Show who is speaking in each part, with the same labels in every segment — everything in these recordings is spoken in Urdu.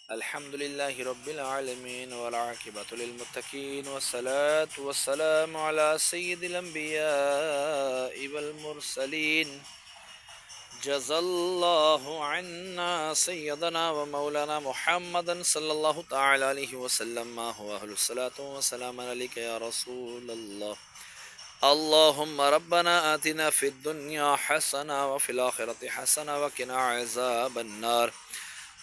Speaker 1: الحمد لله رب العالمين والعاقبة للمتقين والصلاة والسلام على سيد الأنبياء والمرسلين جزا الله عنا سيدنا ومولانا محمدا صلى الله تعالى عليه وسلم ما هو أهل الصلاة والسلام عليك يا رسول الله. اللهم ربنا آتنا في الدنيا حسنة وفي الآخرة حسنة وقنا عذاب النار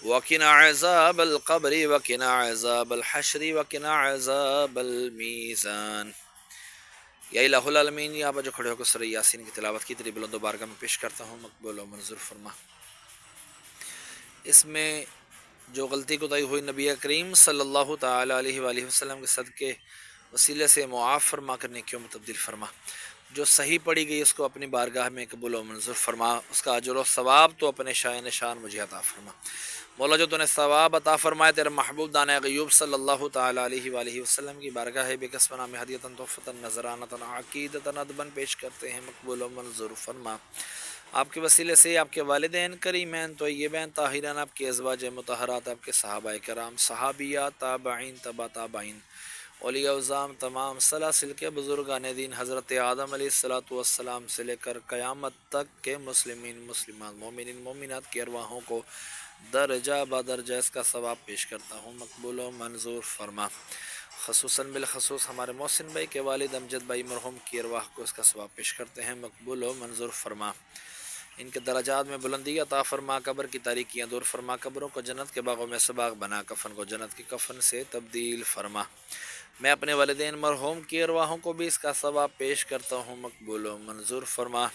Speaker 1: وقنا عذاب القبر وقنا عذاب الحشر وقنا عذاب المیزان. یا الہ العالمین، یا جو کھڑے ہو کر سورہ یاسین کی تلاوت کی تیری بلند و بارگاہ میں پیش کرتا ہوں، مقبول و منظور فرما. اس میں جو غلطی کوتاہی ہوئی نبی کریم صلی اللہ تعالی علیہ وآلہ وسلم کے صدقے وسیلے سے معاف فرما کر نیکیوں میں تبدیل فرما. جو صحیح پڑھی گئی اس کو اپنی بارگاہ میں قبول و منظور فرما. اس کا اجر و ثواب تو اپنے شاہ نشان مجھے عطا فرما. مولا جو تو نے ثواب عطا فرمائے تیرے محبوب دانہ غیوب صلی اللہ تعالی علیہ وآلہ وسلم کی بارگاہ بے قسم نام ہدیتاً تحفتاً نذرانتاً عقیدتاً ادباً پیش کرتے ہیں، مقبول و منظور فرما. آپ کے وسیلے سے آپ کے والدین کریمین طیبین طاہرین، آپ کے ازواج مطہرات، آپ کے صحابہ کرام، صحابیات، تابعین، تبع تابعین، اولیاء اعظام، تمام سلاسل کے بزرگان دین حضرت آدم علیہ السلام سے لے کر قیامت تک کے مسلمین مسلمات مومنین مومنات کی ارواحوں کو درجہ بدرجہ اس کا ثواب پیش کرتا ہوں، مقبول و منظور فرما. خصوصاً بالخصوص ہمارے محسن بھائی کے والد امجد بھائی مرحوم کی ارواح کو اس کا ثواب پیش کرتے ہیں، مقبول و منظور فرما. ان کے درجات میں بلندی عطا فرما، قبر کی تاریکیاں دور فرما، قبروں کو جنت کے باغوں میں سے باغ بنا، کفن کو جنت کی کفن سے تبدیل فرما. میں اپنے والدین مرحوم کی ارواحوں کو بھی اس کا ثواب پیش کرتا ہوں، مقبول و منظور فرما.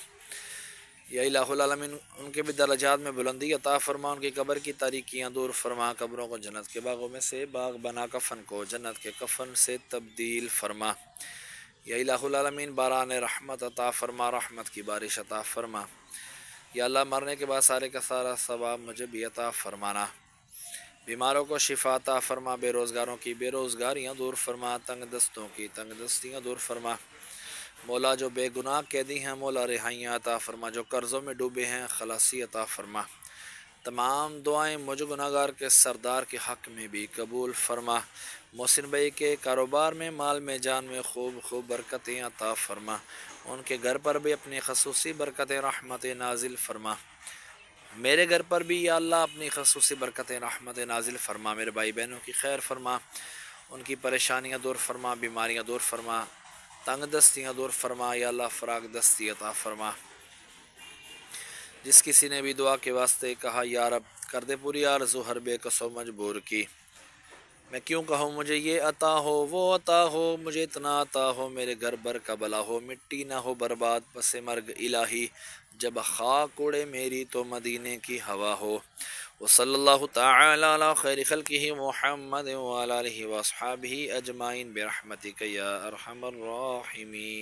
Speaker 1: یا الہ العالمین ان کے بھی درجات میں بلندی عطا فرما، ان کی قبر کی تاریکیاں دور فرما، قبروں کو جنت کے باغوں میں سے باغ بنا، کفن کو جنت کے کفن سے تبدیل فرما. یا الہ العالمین باران رحمت عطا فرما، رحمت کی بارش عطا فرما. یا اللہ مرنے کے بعد سارے کا سارا ثواب مجھے بھی عطا فرمانا. بیماروں کو شفا عطا فرما، بے روزگاروں کی بے روزگاریاں دور فرما، تنگ دستوں کی تنگ دستیاں دور فرما. مولا جو بے گناہ قیدی ہیں مولا رہائیاں عطا فرما، جو قرضوں میں ڈوبے ہیں خلاصی عطا فرما. تمام دعائیں مجھ گناہگار کے سردار کے حق میں بھی قبول فرما. محسن بھائی کے کاروبار میں، مال میں، جان میں خوب خوب برکتیں عطا فرما. ان کے گھر پر بھی اپنی خصوصی برکتیں رحمت نازل فرما. میرے گھر پر بھی یا اللہ اپنی خصوصی برکتیں رحمت نازل فرما. میرے بھائی بہنوں کی خیر فرما، ان کی پریشانیاں دور فرما، بیماریاں دور فرما، تنگ دستیاں دور فرما. یا اللہ فراغ دستی عطا فرما. جس کسی نے بھی دعا کے واسطے کہا یا رب کر دے پوری آرزو ہر بے کس و مجبور کی. میں کیوں کہوں مجھے یہ عطا ہو وہ عطا ہو، مجھے اتنا عطا ہو، میرے گھر بر کا بلا ہو، مٹی نہ ہو برباد پس مرگ الہی، جب خاک اڑے میری تو مدینے کی ہوا ہو. وصلی اللہ تعالی علی خیر خلقہ محمد وعلی آلہ واصحابہ اجمعین برحمتک یا ارحم الراحمین.